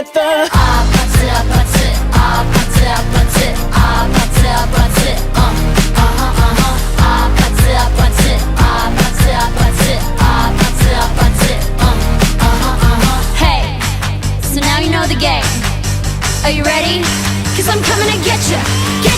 together. 아파트 아파트 아파트 아파트 아파트 아파트 아파트 아파트 아파트 아파트 아파트 아파트 Hey, so now you know the game. Are you ready? 'Cause I'm coming to get you.